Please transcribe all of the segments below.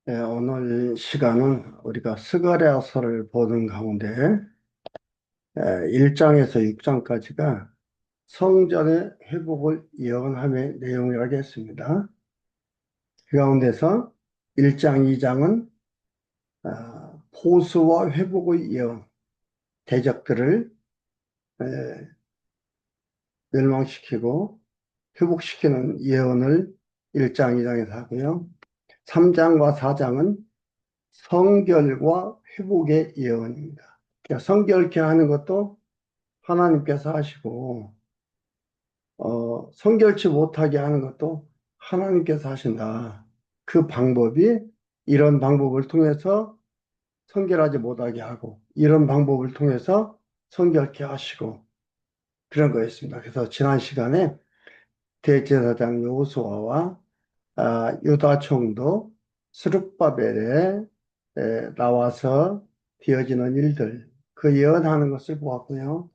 네, 오늘 시간은 우리가 스가랴서를 보는 가운데 1장에서 6장까지가 성전의 회복을 예언함의 내용이라겠습니다. 그 가운데서 1장, 2장은 포수와 회복의 예언, 대적들을 에, 멸망시키고 회복시키는 예언을 1장, 2장에서 하고요. 3장과 4장은 성결과 회복의 예언입니다. 그러니까 성결케 하는 것도 하나님께서 하시고, 성결치 못하게 하는 것도 하나님께서 하신다. 그 방법이 이런 방법을 통해서 성결하지 못하게 하고, 이런 방법을 통해서 성결케 하시고, 그런 거였습니다. 그래서 지난 시간에 대제사장 여호수아와 유다 총독 스룹바벨에 나와서 되어지는 일들, 그 예언하는 것을 보았고요.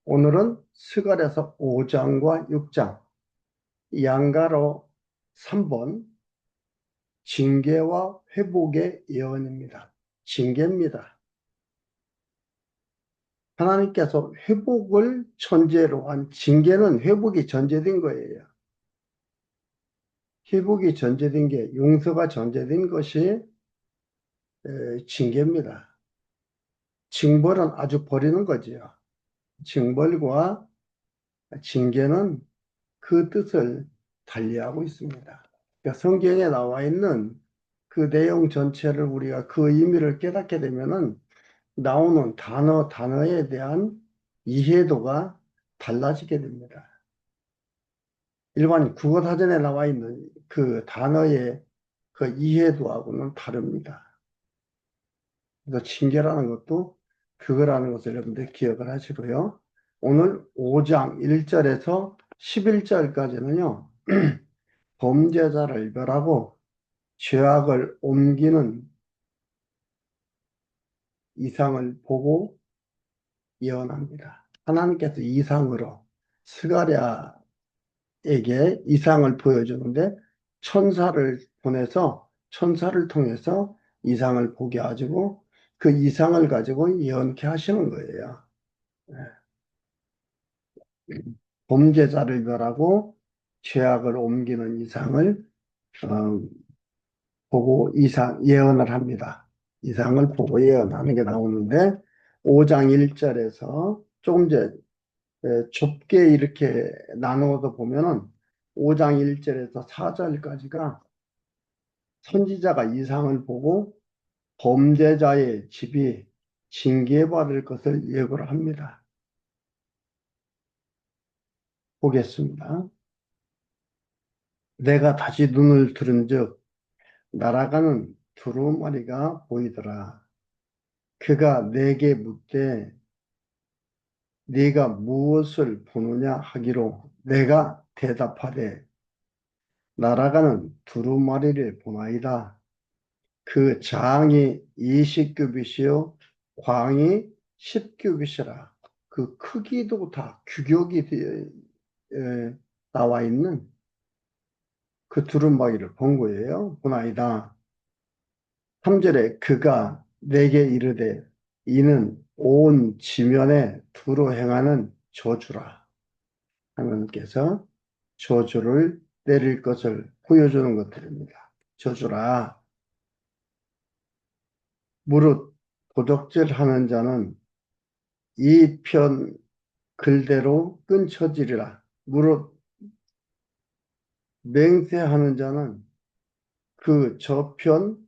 오늘은 스가랴서 5장과 6장, 양가로 3번 징계와 회복의 예언입니다. 징계입니다. 하나님께서 회복을 전제로 한 징계는 회복이 전제된 거예요. 회복이 전제된 게 용서가 전제된 것이 징계입니다. 징벌은 아주 버리는 거지요. 징벌과 징계는 그 뜻을 달리하고 있습니다. 그러니까 성경에 나와 있는 그 내용 전체를 우리가 그 의미를 깨닫게 되면은 나오는 단어에 대한 이해도가 달라지게 됩니다. 일반 국어사전에 나와 있는 그 단어의 그 이해도하고는 다릅니다. 그래서 징계라는 것도 그거라는 것을 여러분들 기억을 하시고요. 오늘 5장 1절에서 11절까지는요, 범죄자를 멸하고 죄악을 옮기는 이상을 보고 예언합니다. 하나님께서 이상으로 스가랴에게 이상을 보여주는데 천사를 보내서 천사를 통해서 이상을 보게 가지고 그 이상을 가지고 예언케 하시는 거예요. 범죄자를 멸하고 죄악을 옮기는 이상을 어, 보고 예언을 합니다. 이상을 보고 예언하는 게 나오는데 5장 1절에서 조금 이제 좁게 이렇게 나누어서 보면은 5장 1절에서 4절까지가 선지자가 이상을 보고 범죄자의 집이 징계받을 것을 예고를 합니다. 보겠습니다. 내가 다시 눈을 들은즉 날아가는 두루마리가 보이더라. 그가 내게 묻되 네가 무엇을 보느냐 하기로 내가 대답하되 날아가는 두루마리를 보나이다. 그 장이 20규빗이요 광이 10규빗이라. 그 크기도 다 규격이 나와 있는 그 두루마리를 본 거예요. 보나이다. 3절에 그가 내게 이르되 이는 온 지면에 두루 행하는 저주라. 하나님께서 저주를 내릴 것을 보여주는 것들입니다. 저주라. 무릇 도적질하는 자는 이 편 글대로 끊쳐지리라. 무릇 맹세하는 자는 그 저편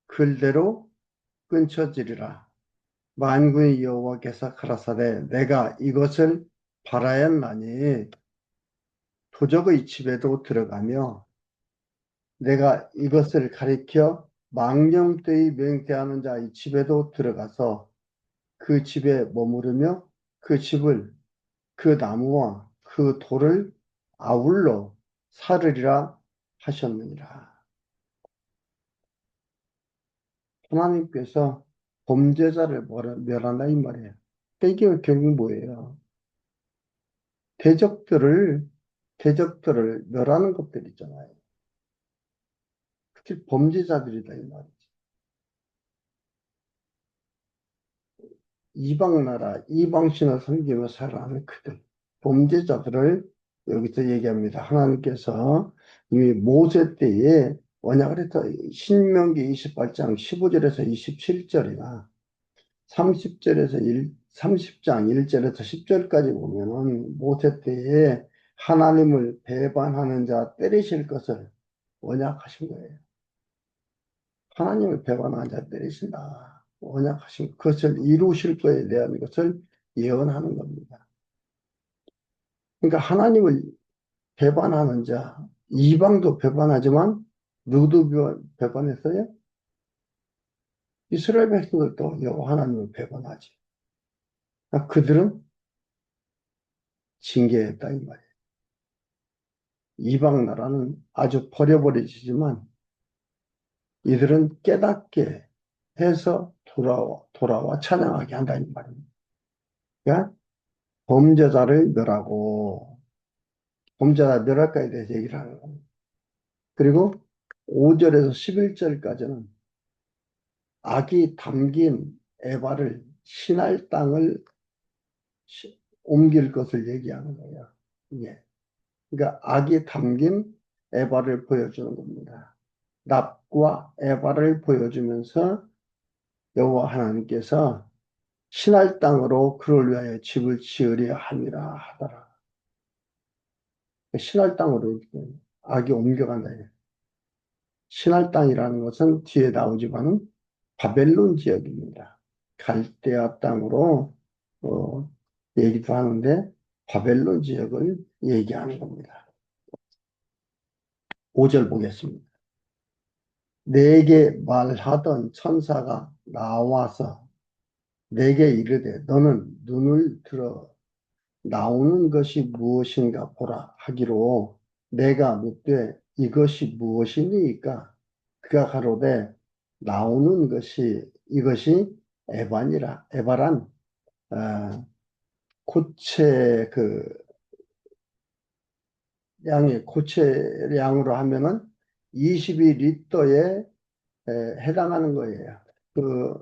글대로 끊쳐지리라. 만군의 여호와께서 가라사대 내가 이것을 바라였나니 도적의 집에도 들어가며 내가 이것을 가리켜 망령되이 맹세하는 자의 집에도 들어가서 그 집에 머무르며 그 집을 그 나무와 그 돌을 아울러 사르리라 하셨느니라. 하나님께서 범죄자를 멸한다 이 말이에요. 이게 결국 뭐예요? 대적들을 멸하는 것들 있잖아요. 즉 범죄자들이다 이 말이지. 이방 나라, 이방 신을 섬기며 살아가는 그들, 범죄자들을 여기서 얘기합니다. 하나님께서 이미 모세 때에 언약을 했다. 신명기 28장 15절에서 27절이나 30절에서 30장 1절에서 10절까지 보면은 모세 때에 하나님을 배반하는 자 때리실 것을 언약하신 거예요. 하나님을 배반하는 자 때리신다. 언약하신 그것을 이루실 거에 대한 것을 예언하는 겁니다. 그러니까 하나님을 배반하는 자, 이방도 배반하지만 누구도 배반했어요? 이스라엘 백성들도 여호와 하나님을 배반하지. 그러니까 그들은 징계했다 이 말이에요. 이방 나라는 아주 버려버리지만 이들은 깨닫게 해서 돌아와 찬양하게 한다 이 말입니다. 그러니까 범죄자를 멸하고 범죄자 멸할까에 대해서 얘기를 하는 겁니다. 그리고 5절에서 11절까지는 악이 담긴 에바를 신할 땅을 옮길 것을 얘기하는 거예요. 예. 그러니까 악이 담긴 에바를 보여주는 겁니다. 납과 에바를 보여주면서 여호와 하나님께서 신할 땅으로 그를 위하여 집을 지으려 함이라 하더라. 신할 땅으로 악이 옮겨간다. 신할 땅이라는 것은 뒤에 나오지만은 바벨론 지역입니다. 갈대아 땅으로 얘기도 하는데 바벨론 지역을 얘기하는 겁니다. 5절 보겠습니다. 내게 말하던 천사가 나와서 내게 이르되 너는 눈을 들어 나오는 것이 무엇인가 보라 하기로 내가 묻되 이것이 무엇이니까 그가 가로되 나오는 것이 이것이 에반이라. 에바란 고체 그 양의 고체량으로 하면은 22리터에 해당하는 거예요. 그,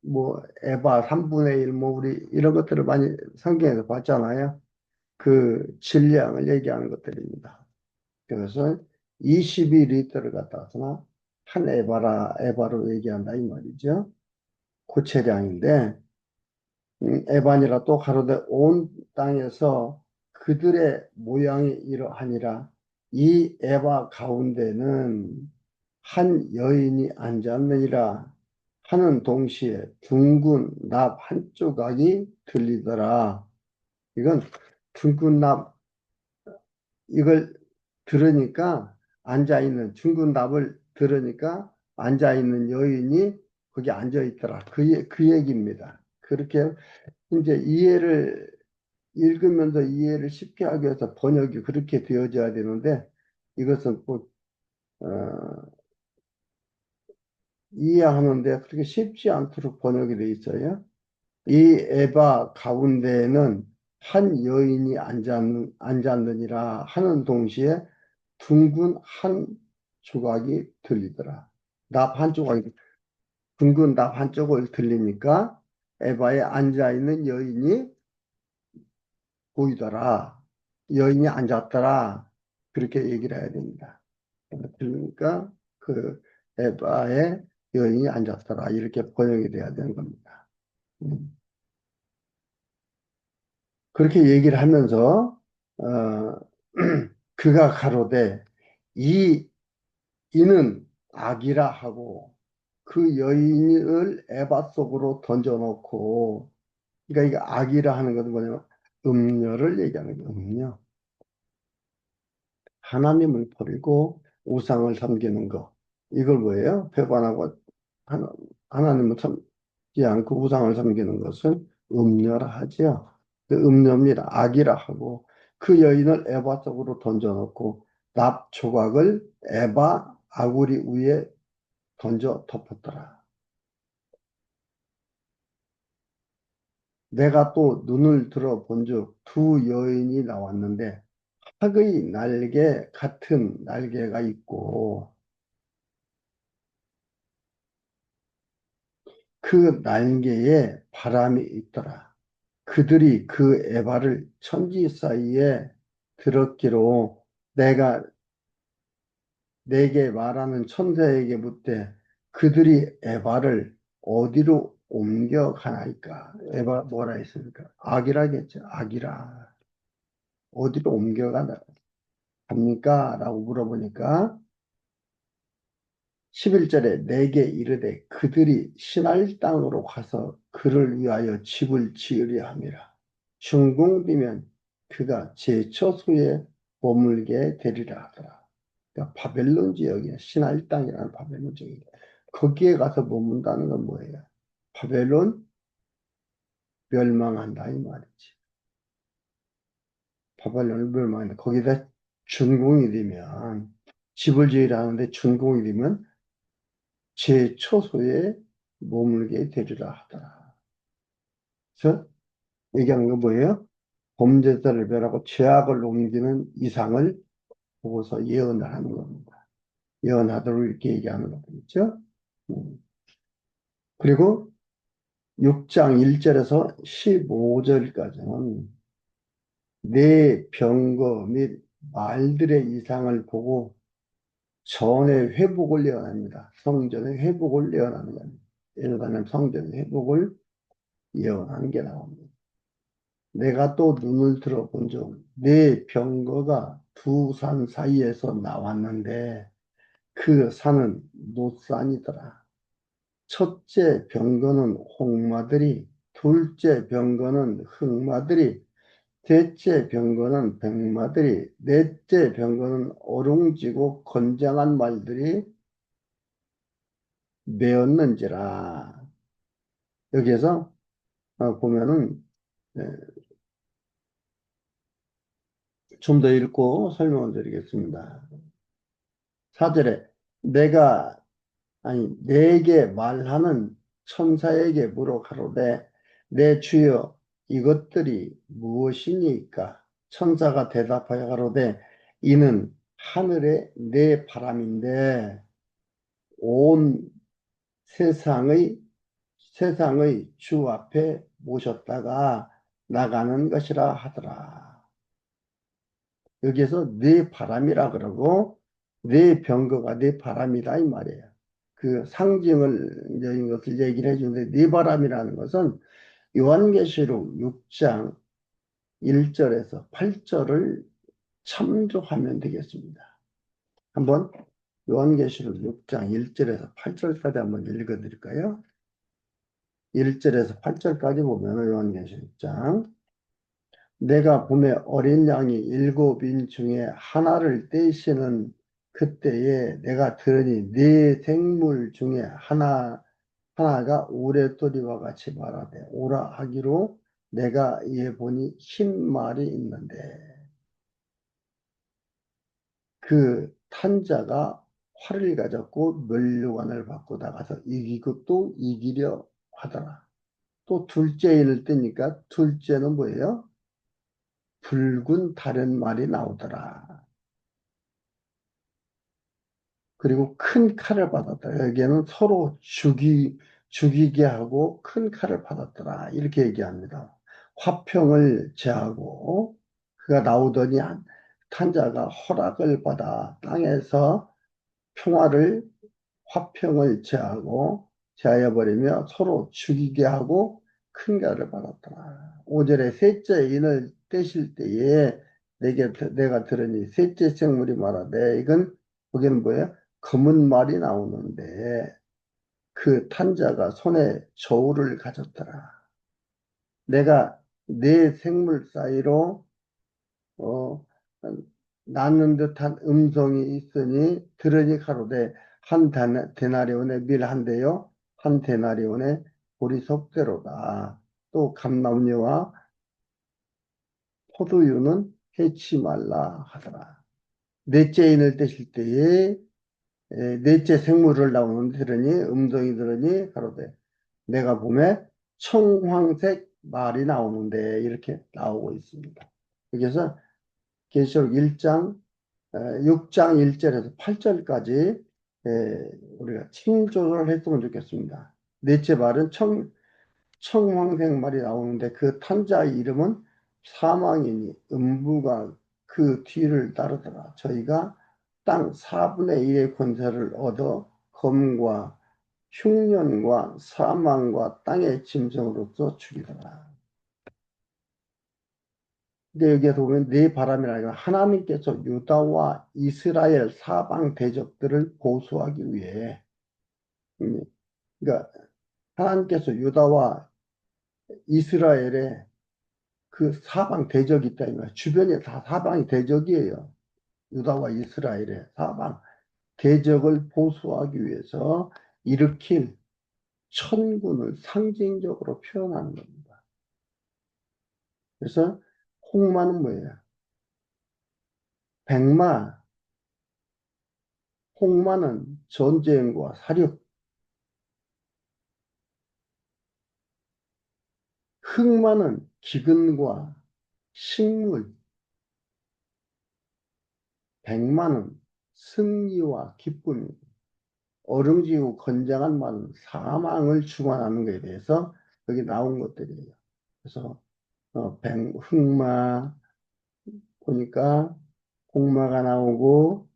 뭐 에바 3분의 1, 뭐 우리 이런 것들을 많이 성경에서 봤잖아요. 그 질량을 얘기하는 것들입니다. 그래서 22리터를 갖다서나 한 에바로 얘기한다 이 말이죠. 고체량인데 에반이라 또 가로되 온 땅에서 그들의 모양이 이러하니라. 이 에바 가운데는 한 여인이 앉았느니라 하는 동시에 둥근 납 한 조각이 들리더라. 이건 둥근 납 이걸 들으니까 앉아있는 둥근 납을 들으니까 앉아있는 여인이 거기 앉아있더라. 그 얘기입니다. 그렇게 이제 이해를 읽으면서 이해를 쉽게 하기 위해서 번역이 그렇게 되어져야 되는데 이것은 꼭 이해하는데 그렇게 쉽지 않도록 번역이 되어 있어요. 이 에바 가운데에는 한 여인이 앉았느니라 하는 동시에 둥근 한 조각이 들리더라. 납 한 조각이 둥근 납 한 쪽을 들리니까 에바에 앉아있는 여인이 보이더라. 여인이 앉았더라. 그렇게 얘기를 해야 됩니다. 그러니까 그 에바에 여인이 앉았더라. 이렇게 번역이 돼야 되는 겁니다. 그렇게 얘기를 하면서 그가 가로되 이 이는 악이라 하고 그 여인을 에바 속으로 던져놓고 그러니까 이게 악이라 하는 것은 뭐냐면 음녀를 얘기하는 거예요. 음녀. 하나님을 버리고 우상을 섬기는 거. 이걸 뭐예요? 배반하고 하나, 하나님을 섬기지 않고 우상을 섬기는 것은 음녀라 하지요. 그 음녀입니다. 악이라 하고 그 여인을 에바 속으로 던져놓고 납 조각을 에바 아구리 위에 던져 덮었더라. 내가 또 눈을 들어 본즉 두 여인이 나왔는데 학의 날개 같은 날개가 있고 그 날개에 바람이 있더라. 그들이 그 에바를 천지 사이에 들었기로 내가 내게 말하는 천사에게 묻되 그들이 에바를 어디로 옮겨가나이까? 에바 뭐라 했습니까? 악이라겠죠. 악이라. 어디로 옮겨가나 갑니까? 라고 물어보니까 11절에 내게 이르되 그들이 신할 땅으로 가서 그를 위하여 집을 지으려 함이라. 중공되면 그가 제 처소에 머물게 되리라 하더라. 그러니까 바벨론 지역에 신할 땅이라는 바벨론 지역에 거기에 가서 머문다는 건 뭐예요? 바벨론 멸망한다 이 말이지. 바벨론을 멸망한다. 거기다 준공이 되면 집을 지으려 하는데 준공이 되면 제 처소에 머물게 되리라 하더라. 그래서 얘기하는 건 뭐예요? 범죄자를 멸하고 죄악을 옮기는 이상을 보고서 예언을 하는 겁니다. 예언하도록 이렇게 얘기하는 거겠죠? 음. 그리고 6장 1절에서 15절까지는 내 병거 및 말들의 이상을 보고 전의 회복을 예언합니다. 성전의 회복을 예언하는 겁니다. 예루살렘 성전의 회복을 예언하는 게 나옵니다. 내가 또 눈을 들어본 중, 내 병거가 두 산 사이에서 나왔는데 그 산은 노산이더라. 첫째 병거는 홍마들이, 둘째 병거는 흑마들이, 셋째 병거는 백마들이, 넷째 병거는 어룽지고 건장한 말들이 메었는지라. 여기에서 보면은 좀 더 읽고 설명을 드리겠습니다. 4절에 내가 내게 말하는 천사에게 물어 가로되 내 주여 이것들이 무엇이니까? 천사가 대답하여 가로되 이는 하늘의 내 바람인데 온 세상의 주 앞에 모셨다가 나가는 것이라 하더라. 여기에서 네 바람이라 그러고 네 병거가 네 바람이다 이 말이에요. 그 상징을 이런 것을 얘기를 해주는데 네 바람이라는 것은 요한계시록 6장 1절에서 8절을 참조하면 되겠습니다. 한번 요한계시록 6장 1절에서 8절까지 한번 읽어드릴까요? 1절에서 8절까지 보면 요한계시록 6장 내가 봄에 어린 양이 일곱인 중에 하나를 떼시는 그때에 내가 들으니 네 생물 중에 하나가 우레토리와 같이 말하되 오라 하기로 내가 이에 보니 흰 말이 있는데 그 탄자가 활을 가졌고 면류관을 받고 나가서 이기고 또 이기려 하더라. 또 둘째인을 뜨니까 둘째는 뭐예요? 붉은 다른 말이 나오더라. 그리고 큰 칼을 받았다. 여기에는 서로 죽이게 하고 큰 칼을 받았더라. 이렇게 얘기합니다. 화평을 제하고 그가 나오더니 탄자가 허락을 받아 땅에서 평화를 화평을 제하여 버리며 서로 죽이게 하고 큰 가를 받았더라. 5절에 셋째 인을 떼실 때에 내가 들으니 셋째 생물이 말하되 이건 거기는 뭐예요? 검은 말이 나오는데 그 탄자가 손에 저울을 가졌더라. 내가 네 생물 사이로 어, 낳는 듯한 음성이 있으니 들으니 가로되 한 데나리온의 밀 한 대요 한 데나리온의 보리석대로다. 또 감람류와 포도유는 해치 말라 하더라. 넷째 인을 떼실 때에 넷째 생물을 나오는데 들으니 음성이 들으니 가로되 내가 보매 청황색 말이 나오는데 이렇게 나오고 있습니다. 그래서 계시록 1장 6장 1절에서 8절까지 우리가 참조를 했으면 좋겠습니다. 넷째 말은 청황색 말이 나오는데 그 탄자의 이름은 사망이니 음부가 그 뒤를 따르더라. 저희가 땅 4분의 1의 권세를 얻어 검과 흉년과 사망과 땅의 짐승으로서 죽이더라. 근데 여기에 보면 네 바람이라는 하나님께서 유다와 이스라엘 사방 대적들을 보수하기 위해 그러니까 하나님께서 유다와 이스라엘의 그 사방 대적이 있다. 주변에 다 사방이 대적이에요. 유다와 이스라엘의 사방 대적을 보수하기 위해서 일으킨 천군을 상징적으로 표현하는 겁니다. 그래서 홍마는 뭐예요? 백마, 홍마는 전쟁과 사륙, 흑마는 기근과 식물, 백마는 승리와 기쁨, 어릉지고 건장한 말은 사망을 주관하는 것에 대해서 여기 나온 것들이에요. 그래서 흑마 보니까 홍마가 나오고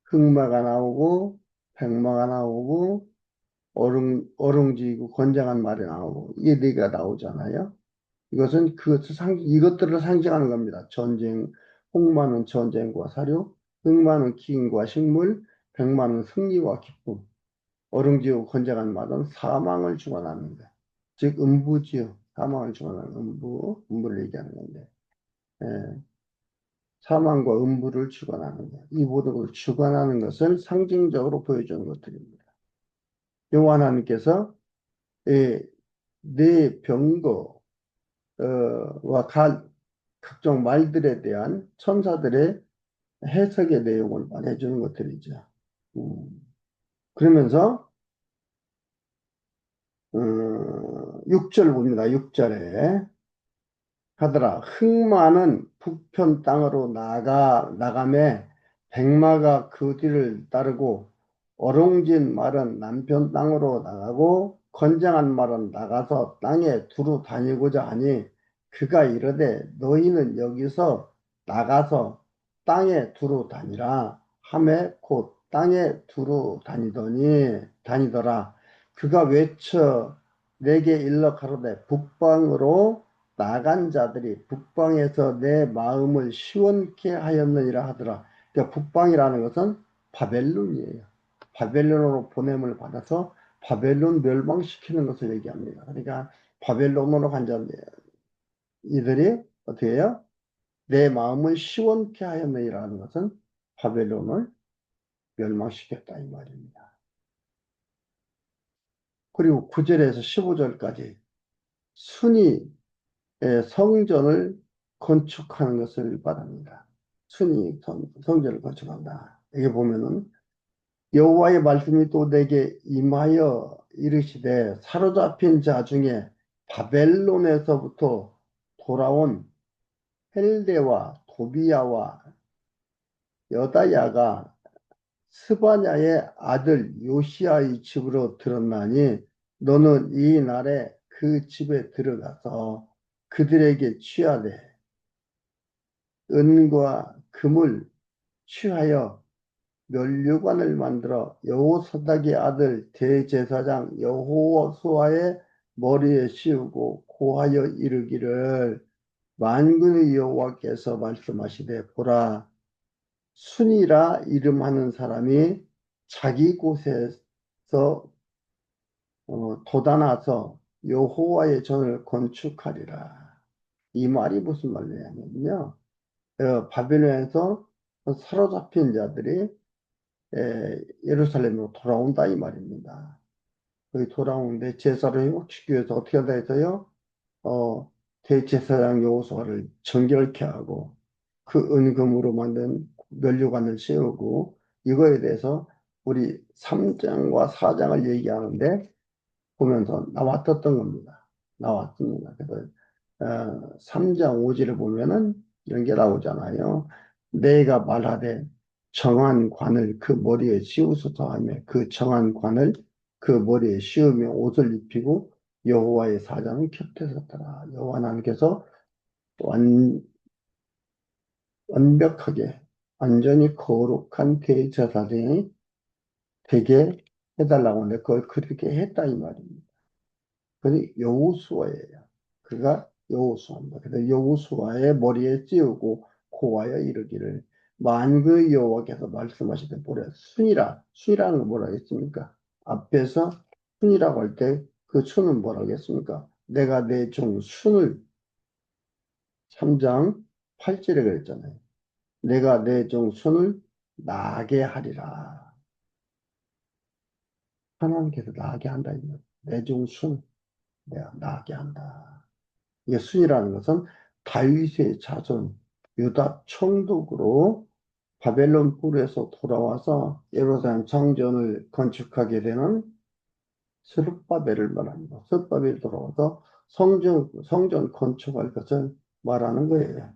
흑마가 나오고 백마가 나오고 어릉지고 건장한 말이 나오고 이게 네 개가 나오잖아요. 이것은 이것들을 상징하는 겁니다. 전쟁, 홍마는 전쟁과 사료, 흑마는 기인과 식물, 백마는 승리와 기쁨, 어릉지고 건장한 말은 사망을 주관합니다. 즉 음부지요. 사망을 주관하는 음부를 얘기하는 건데 예, 사망과 음부를 주관하는 것. 이 모든 것을 주관하는 것을 상징적으로 보여주는 것들입니다. 여호와 하나님께서 예, 네 병거 와 각종 말들에 대한 천사들의 해석의 내용을 말해주는 것들이죠. 그러면서 6절 봅니다. 6절에 하더라. 흑마는 북편 땅으로 나가매 백마가 그 뒤를 따르고 어롱진 말은 남편 땅으로 나가고 건장한 말은 나가서 땅에 두루 다니고자 하니 그가 이르되 너희는 여기서 나가서 땅에 두루 다니라 하매 곧 땅에 두루 다니더라. 그가 외쳐 내게 일러 가로되 북방으로 나간 자들이 북방에서 내 마음을 시원케 하였느니라 하더라. 그러니까 북방이라는 것은 바벨론이에요. 바벨론으로 보냄을 받아서 바벨론 멸망시키는 것을 얘기합니다. 그러니까 바벨론으로 간 자들, 이들이 어떻게 해요? 내 마음을 시원케 하였느니라 하는 것은 바벨론을 멸망시켰다 이 말입니다. 그리고 9절에서 15절까지 순위 성전을 건축하는 것을 말합니다. 순위 성전을 건축한다. 여기 보면은 여호와의 말씀이 또 내게 임하여 이르시되 사로잡힌 자 중에 바벨론에서부터 돌아온 헬데와 도비야와 여다야가 스바냐의 아들 요시아의 집으로 들었나니 너는 이 날에 그 집에 들어가서 그들에게 취하되 은과 금을 취하여 면류관을 만들어 여호사닥의 아들 대제사장 여호수아의 머리에 씌우고 고하여 이르기를 만군의 여호와께서 말씀하시되 보라 순이라 이름하는 사람이 자기 곳에서 돋아나서 여호와의 전을 건축하리라. 이 말이 무슨 말이냐면요. 바벨론에서 사로잡힌 자들이 예루살렘으로 돌아온다 이 말입니다. 거기 돌아오는데 제사를 회복시키기 위해서 어떻게 한다 해서요? 대제사장 여호수아를 정결케 하고 그 은금으로 만든 면류관을 세우고 이거에 대해서 우리 3장과 4장을 얘기하는데 보면서 나왔었던 겁니다. 나왔습니다. 그래서 3장 5절을 보면은 이런 게 나오잖아요. 내가 말하되 정한 관을 그 머리에 씌우소서 하며 그 정한 관을 그 머리에 씌우며 옷을 입히고 여호와의 사자는 곁에 섰더라. 여호와 하나님께서 완, 완벽하게 완전히 거룩한 대제사장이 되게 해달라고 하는데 그걸 그렇게 했다 이 말입니다. 그게 여호수아예요. 그가 여호수아입니다. 그래서 여호수아의 머리에 띄우고 고하여 이르기를 만군의 여호와께서 말씀하시되 보라 순이라는 건 뭐라 했습니까? 앞에서 순이라고 할 때 그 순은 뭐라고 했습니까? 내가 내 종 순을 3장 8절에 그랬잖아요. 내가 내 종 순을 나게 하리라. 하나님께서 나게 한다. 내 종 순 내가 나게 한다. 이게 순이라는 것은 다윗의 자손 유다 총독으로 바벨론 굴에서 돌아와서 예루살렘 성전을 건축하게 되는 스룹바벨을 말합니다. 스룹바벨이 돌아와서 성전 건축할 것을 말하는 거예요.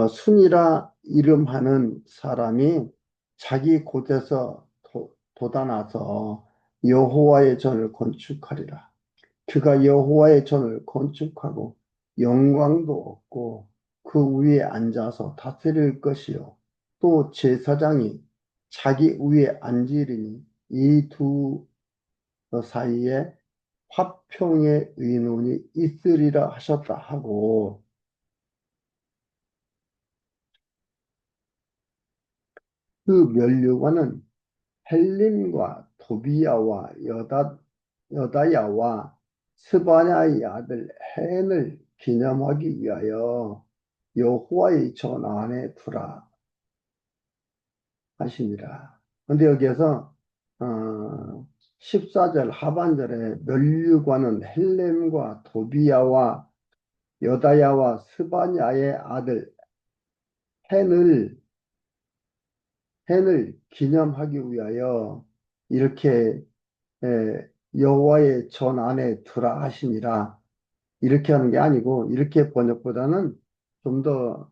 순이라 이름하는 사람이 자기 곳에서 돋아나서 여호와의 전을 건축하리라. 그가 여호와의 전을 건축하고 영광도 얻고 그 위에 앉아서 다스릴 것이요. 또 제사장이 자기 위에 앉으리니 이 두 사이에 화평의 의논이 있으리라 하셨다 하고 그 면류관은 헬림과 도비야와 여다야와 스바냐의 아들 헨을 기념하기 위하여 여호와의 전 안에 두라 하시니라. 근데 여기에서 14절 하반절에 면류관은 헬렘과 도비야와 여다야와 스바냐의 아들 헨을 기념하기 위하여 이렇게 여호와의 전 안에 두라 하시니라. 이렇게 하는 게 아니고 이렇게 번역보다는 좀 더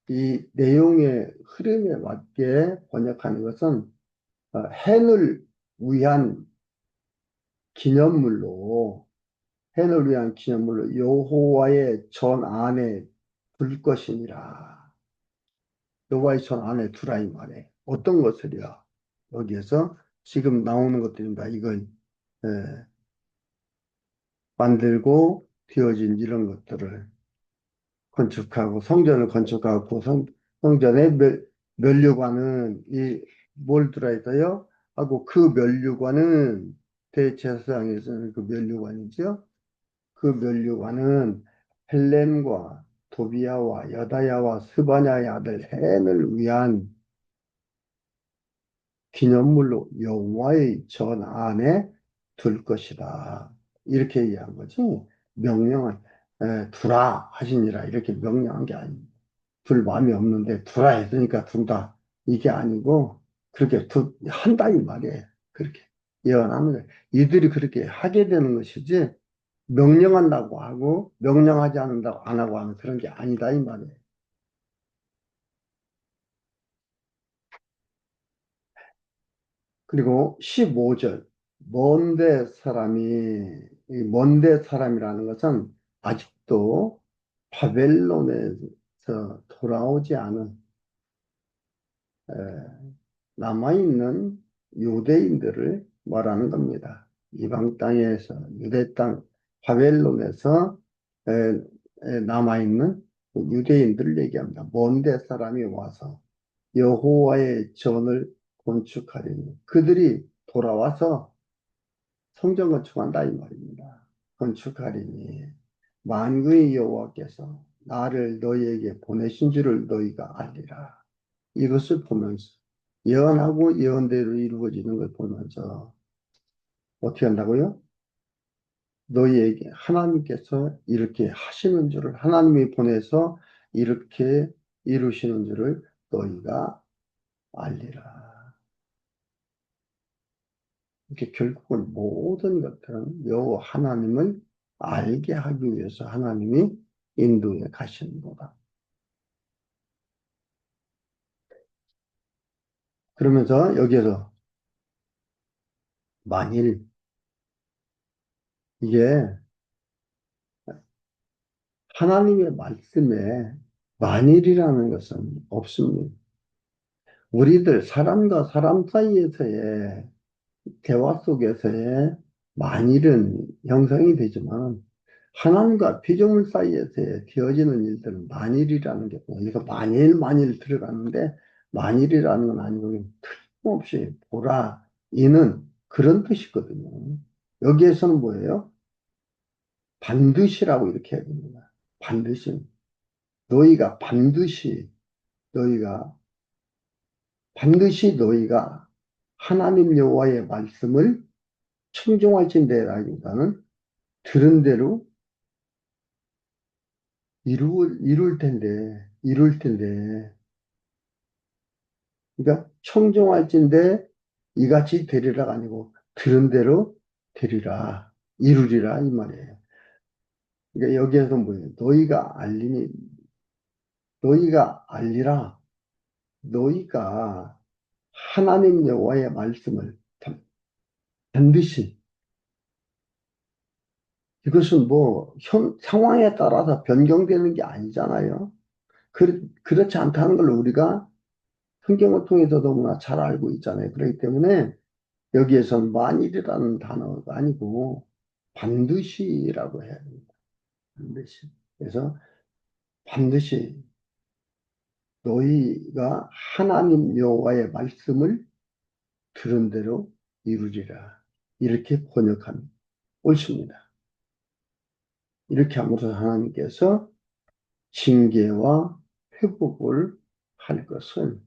이 내용의 흐름에 맞게 번역하는 것은 헨을 위한 기념물로 헨을 위한 기념물로 여호와의 전 안에 둘 것이니라. 여호와의 전 안에 두라 이 말에 어떤 것을요? 여기에서 지금 나오는 것들입니다. 이건 에, 만들고 되어진 이런 것들을 건축하고 성전을 건축하고 성전에 면류관은 이 뭘 들어있어요? 하고 그 면류관은 대제사장에서는 그 면류관이죠. 그 면류관은 헬렘과 도비야와 여다야와 스바냐의 아들 헨을 위한 기념물로 여호와의 전 안에 둘 것이다. 이렇게 얘기한 거지. 명령을 두라 하시니라 이렇게 명령한 게 아닙니다. 둘 마음이 없는데 두라 했으니까 둔다. 이게 아니고 그렇게 한다 이 말이에요. 그렇게 예언하는 거예요. 이들이 그렇게 하게 되는 것이지 명령한다고 하고 명령하지 않는다고 안 하고 하는 그런 게 아니다 이 말이에요. 그리고 15절 먼데 사람이 이 먼데 사람이라는 것은 아직도 바벨론에서 돌아오지 않은 남아있는 유대인들을 말하는 겁니다. 이방 땅에서 유대 땅 바벨론에서 남아있는 유대인들을 얘기합니다. 먼데 사람이 와서 여호와의 전을 건축하리니 그들이 돌아와서 성전 건축한다 이 말입니다. 건축하리니 만군의 여호와께서 나를 너희에게 보내신 줄을 너희가 알리라. 이것을 보면서 예언하고 예언대로 이루어지는 걸 보면서 어떻게 한다고요? 너희에게 하나님께서 이렇게 하시는 줄을 하나님이 보내서 이렇게 이루시는 줄을 너희가 알리라. 이렇게 결국은 모든 것들은 여호와 하나님을 알게 하기 위해서 하나님이 인도에 가시는 거다. 그러면서 여기에서 만일 이게 하나님의 말씀에 만일이라는 것은 없습니다. 우리들 사람과 사람 사이에서의 대화 속에서의 만일은 형성이 되지만 하나님과 피조물 사이에서 되어지는 일들은 만일이라는 게 없고, 이거 만일 들어가는데 만일이라는 건 아니고 틀림없이 보라 이는 그런 뜻이거든요. 여기에서는 뭐예요? 반드시라고 이렇게 해야 됩니다. 반드시. 너희가 반드시 너희가 너희가 하나님 여호와의 말씀을 청종할진대라기보다는 들은 대로 이룰 텐데, 그러니까 청종할진대 이같이 되리라가 아니고 들은 대로 되리라, 이루리라 이 말이에요. 그러니까 여기에서 뭐예요? 너희가 알리라. 너희가 하나님 여호와의 말씀을 반드시, 이것은 뭐 상황에 따라서 변경되는 게 아니잖아요. 그렇지 않다는 걸 우리가 성경을 통해서 너무나 잘 알고 있잖아요. 그렇기 때문에 여기에선 만일이라는 단어가 아니고 반드시라고 해야 됩니다. 반드시. 그래서 반드시 너희가 하나님 여호와의 말씀을 들은 대로 이루리라. 이렇게 번역하면 옳습니다. 이렇게 함으로써 하나님께서 징계와 회복을 할 것은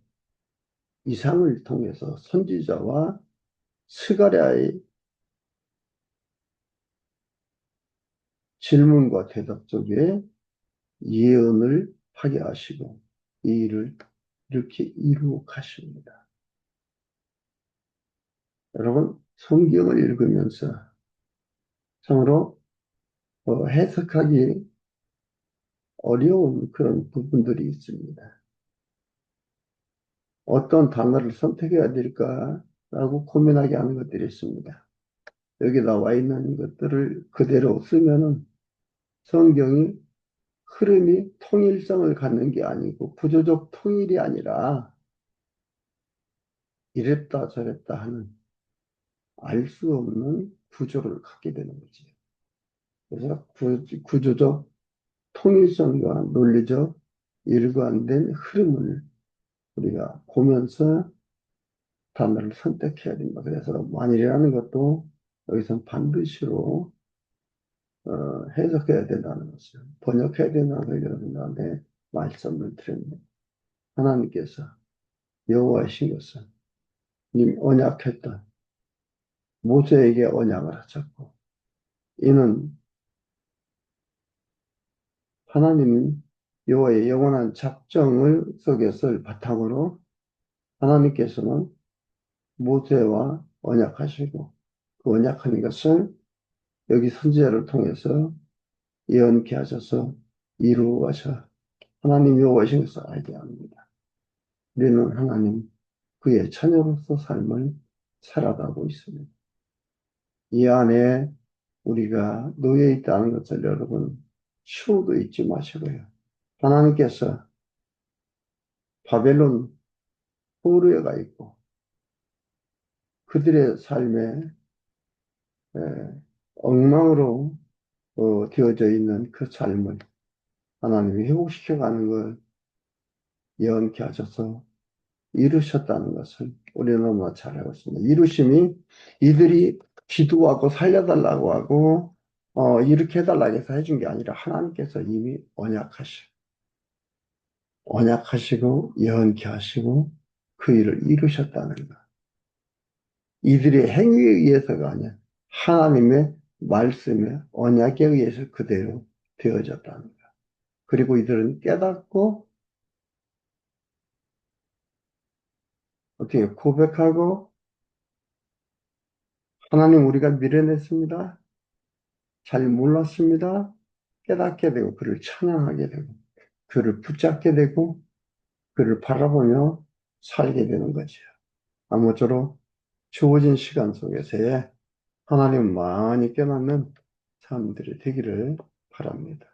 이상을 통해서 선지자와 스가랴의 질문과 대답 속에 예언을 하게 하시고 이 일을 이렇게 이루어 가십니다. 여러분, 성경을 읽으면서 참으로 해석하기 어려운 그런 부분들이 있습니다. 어떤 단어를 선택해야 될까라고 고민하게 하는 것들이 있습니다. 여기 나와 있는 것들을 그대로 쓰면은 성경이 흐름이 통일성을 갖는 게 아니고 구조적 통일이 아니라 이랬다 저랬다 하는 알 수 없는 구조를 갖게 되는 거지. 그래서 구조적 통일성과 논리적 일관된 흐름을 우리가 보면서 단어를 선택해야 됩니다. 그래서 만일이라는 것도 여기서 반드시로 해석해야 된다는 것을, 번역해야 된다는 걸 여러분들한테 말씀을 드립니다. 하나님께서 여호와이신 것은 님 언약했던 모세에게 언약을 하셨고, 이는 하나님 여호와의 영원한 작정을 속에서 바탕으로 하나님께서는 모세와 언약하시고 그 언약하는 것을 여기 선지자를 통해서 예언케 하셔서 이루어 가셔 하나님 여호와이신 것을 알게 합니다. 우리는 하나님 그의 자녀로서 삶을 살아가고 있습니다. 이 안에 우리가 놓여 있다는 것을 여러분 추후도 잊지 마시고요. 하나님께서 바벨론 포로에 가 있고 그들의 삶에 에, 엉망으로 되어져 있는 그 삶을 하나님이 회복시켜가는 걸 예언케 하셔서 이루셨다는 것을 우리는 너무나 잘 알고 있습니다. 이루심이 이들이 기도하고 살려달라고 하고 이렇게 해달라고 해서 해준 게 아니라 하나님께서 이미 언약하시고 예언케 하시고 그 일을 이루셨다는 것. 이들의 행위에 의해서가 아니라 하나님의 말씀에 언약에 의해서 그대로 되어졌다는 것. 그리고 이들은 깨닫고 어떻게 고백하고 하나님 우리가 미련했습니다. 잘 몰랐습니다. 깨닫게 되고 그를 찬양하게 되고 그를 붙잡게 되고 그를 바라보며 살게 되는 거죠. 아무쪼록 주어진 시간 속에서의 하나님 많이 깨닫는 사람들이 되기를 바랍니다.